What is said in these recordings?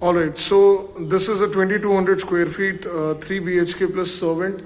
All right, so this is a 2200 square feet, 3 BHK plus servant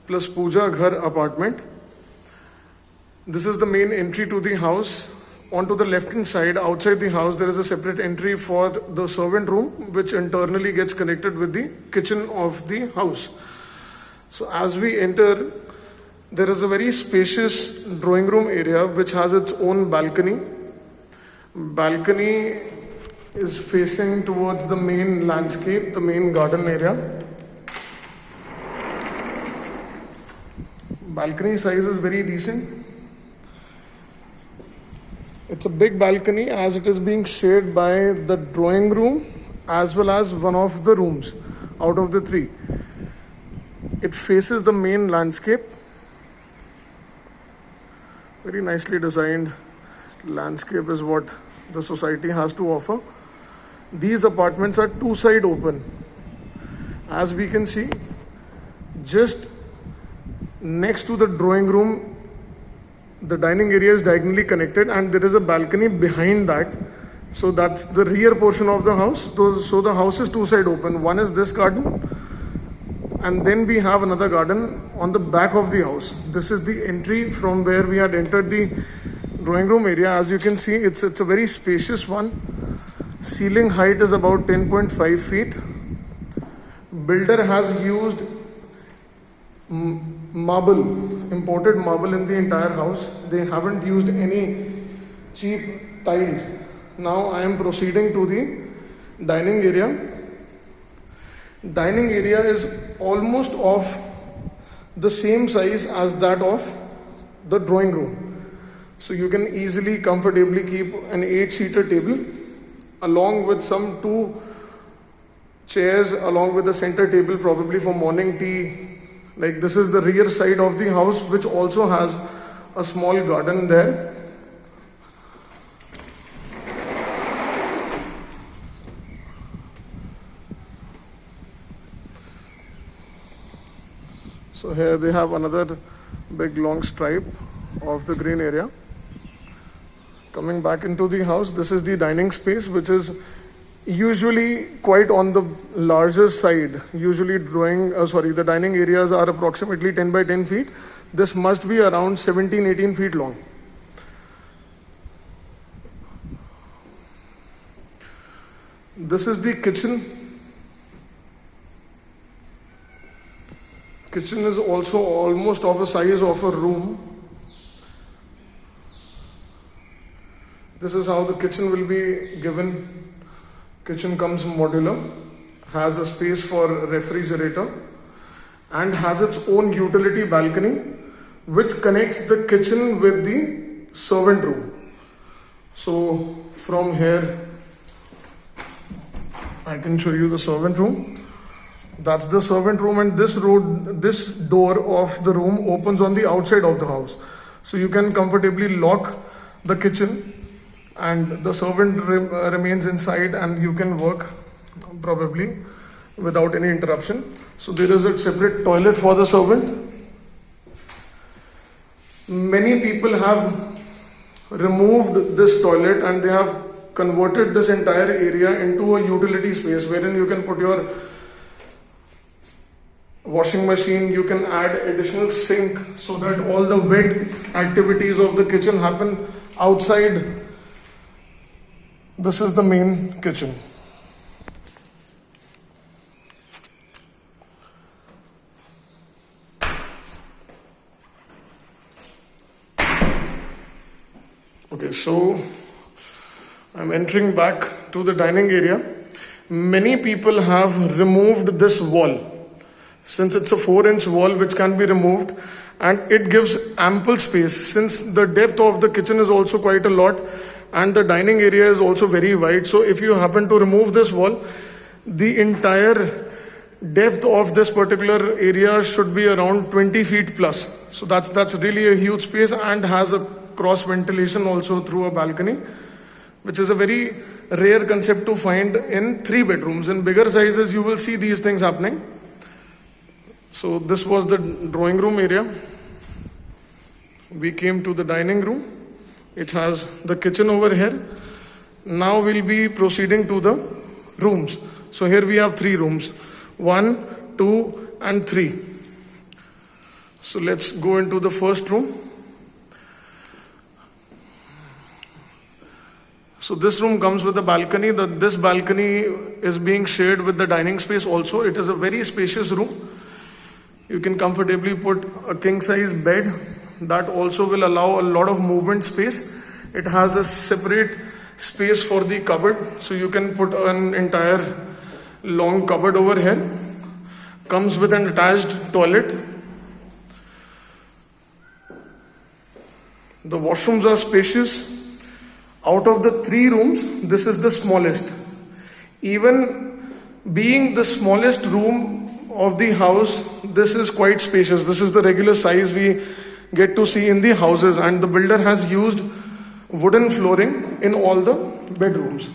plus puja ghar apartment. This is the main entry to the house. Onto the left hand side, outside the house, there is a separate entry for the servant room, which internally gets connected with the kitchen of the house. So as we enter, there is a very spacious drawing room area which has its own balcony. Balcony is facing towards the main landscape, the main garden area. Balcony size is very decent. It's a big balcony as it is being shared by the drawing room as well as one of the rooms out of the three. It faces the main landscape. Very nicely designed landscape is what the society has to offer. These apartments are two side open. As we can see, just next to the drawing room, the dining area is diagonally connected and there is a balcony behind that. So that's the rear portion of the house. So the house is two side open. One is this garden and then we have another garden on the back of the house. This is the entry from where we had entered the drawing room area. As you can see, it's a very spacious one. Ceiling height is about 10.5 feet. Builder has used marble, imported marble in the entire house. They haven't used any cheap tiles. Now I am proceeding to the dining area. Dining area is almost of the same size as that of the drawing room. So you can easily, comfortably keep an 8-seater table along with some 2 chairs along with the center table, probably for morning tea. Like this is the rear side of the house, which also has a small garden there. So here they have another big long stripe of the green area. Coming back into the house, this is the dining space, which is usually quite on the larger side. Usually the dining areas are approximately 10 by 10 feet. This must be around 17-18 feet long. This is the kitchen. Kitchen is also almost of a size of a room. This is how the kitchen will be given. Kitchen comes modular, has a space for refrigerator and has its own utility balcony which connects the kitchen with the servant room. So from here I can show you the servant room. That's the servant room, and this door of the room opens on the outside of the house. So you can comfortably lock the kitchen and the servant remains inside and you can work probably without any interruption. So there is a separate toilet for the servant. Many people have removed this toilet and they have converted this entire area into a utility space wherein you can put your washing machine, you can add additional sink so that all the wet activities of the kitchen happen outside. This is the main kitchen. Okay, so I'm entering back to the dining area. Many people have removed this wall. Since it's a 4-inch wall which can be removed and it gives ample space, since the depth of the kitchen is also quite a lot and the dining area is also very wide. So if you happen to remove this wall, the entire depth of this particular area should be around 20 feet plus. So that's really a huge space and has a cross ventilation also through a balcony, which is a very rare concept to find in 3 bedrooms. In bigger sizes, you will see these things happening. So this was the drawing room area. We came to the dining room. It has the kitchen over here. Now we'll be proceeding to the rooms. So here we have 3 rooms, 1, 2 and 3. So let's go into the first room. So this room comes with a balcony. This balcony is being shared with the dining space also. It is a very spacious room. You can comfortably put a king size bed. That also will allow a lot of movement space. It has a separate space for the cupboard. So you can put an entire long cupboard over here. Comes with an attached toilet. The washrooms are spacious. Out of the 3 rooms, this is the smallest. Even being the smallest room of the house, this is quite spacious. This is the regular size we get to see in the houses, and the builder has used wooden flooring in all the bedrooms.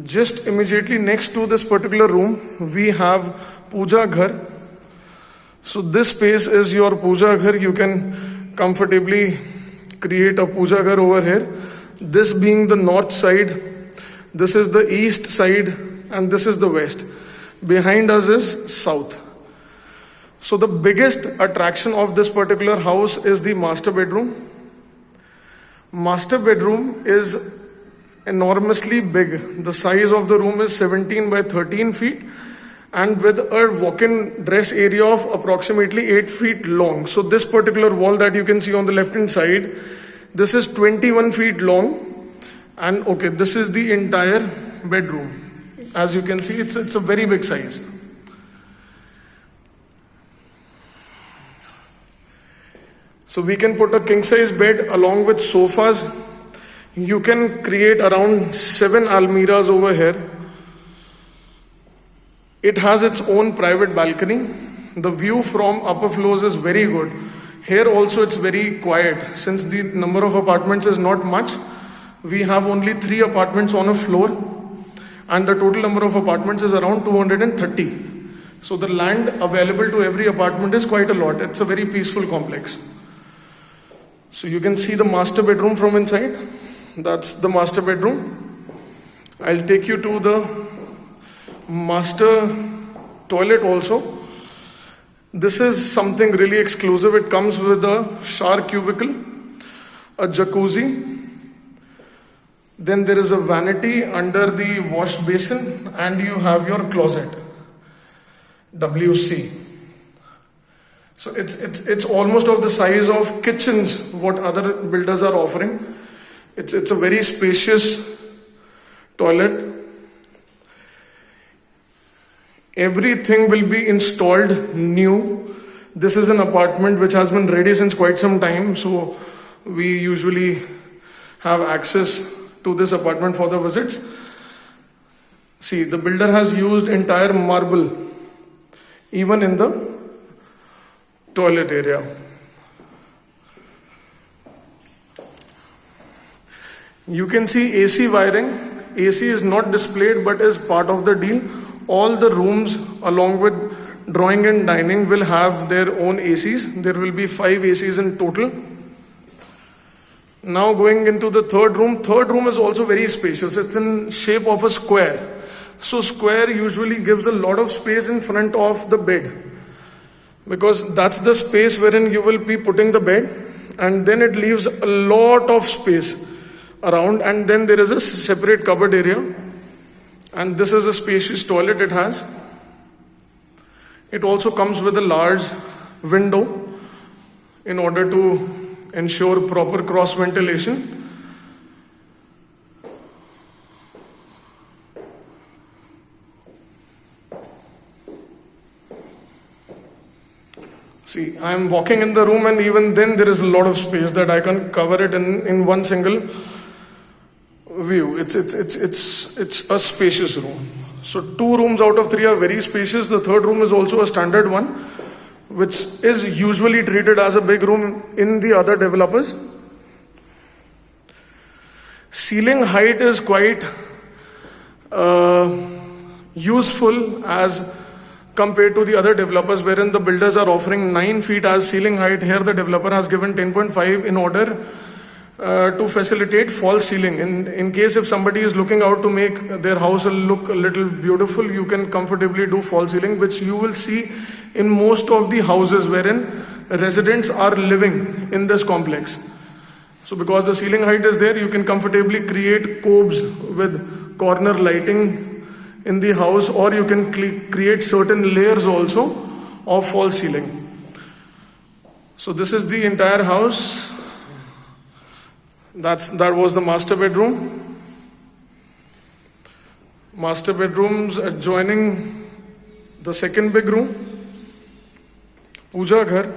Just immediately next to this particular room, we have Puja Ghar. So this space is your Puja Ghar. You can comfortably create a Puja Ghar over here. This being the north side, this is the east side, and this is the west. Behind us is south. So the biggest attraction of this particular house is the master bedroom. Master bedroom is enormously big. The size of the room is 17 by 13 feet and with a walk-in dress area of approximately 8 feet long. So this particular wall that you can see on the left hand side, this is 21 feet long, and okay, this is the entire bedroom. As you can see, it's a very big size. So we can put a king size bed along with sofas. You can create around 7 almiras over here. It has its own private balcony. The view from upper floors is very good. Here also it's very quiet. Since the number of apartments is not much, we have only 3 apartments on a floor, and the total number of apartments is around 230. So the land available to every apartment is quite a lot. It's a very peaceful complex. So you can see the master bedroom from inside. That's the master bedroom. I'll take you to the master toilet also. This is something really exclusive. It comes with a shower cubicle, a jacuzzi, then there is a vanity under the wash basin, and you have your closet, WC. So it's almost of the size of kitchens what other builders are offering. It's a very spacious toilet. Everything will be installed new. This is an apartment which has been ready since quite some time, so we usually have access to this apartment for the visits. See, the builder has used entire marble even in the toilet area. You can see AC wiring. AC is not displayed but is part of the deal. All the rooms along with drawing and dining will have their own ACs. There will be 5 ACs in total. Now going into the third room. Third room is also very spacious. It's in shape of a square. So square usually gives a lot of space in front of the bed, because that's the space wherein you will be putting the bed, and then it leaves a lot of space around, and then there is a separate cupboard area. And this is a spacious toilet it has. It also comes with a large window in order to ensure proper cross ventilation. See, I am walking in the room, and even then there is a lot of space that I can cover it in one single view. It's a spacious room. So 2 rooms out of 3 are very spacious. The third room is also a standard one, which is usually treated as a big room in the other developers. Ceiling height is quite useful as compared to the other developers, wherein the builders are offering 9 feet as ceiling height. Here the developer has given 10.5 in order to facilitate false ceiling. In case if somebody is looking out to make their house look a little beautiful, you can comfortably do false ceiling, which you will see in most of the houses wherein residents are living in this complex. So because the ceiling height is there, you can comfortably create cobes with corner lighting in the house, or you can create certain layers also of false ceiling. So this is the entire house. That was the master bedroom. Master bedrooms adjoining the second big room. Puja ghar.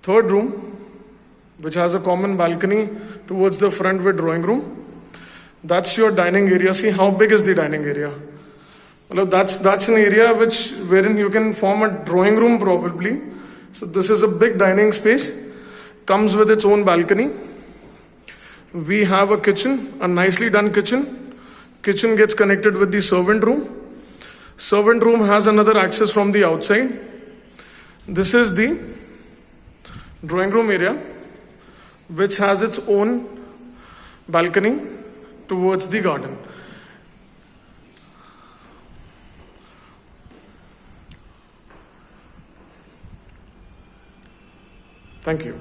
Third room, which has a common balcony towards the front with drawing room. That's your dining area. See how big is the dining area. Well, that's an area wherein you can form a drawing room probably. So this is a big dining space. Comes with its own balcony. We have a kitchen, a nicely done kitchen. Kitchen gets connected with the servant room. Servant room has another access from the outside. This is the drawing room area, which has its own balcony towards the garden. Thank you.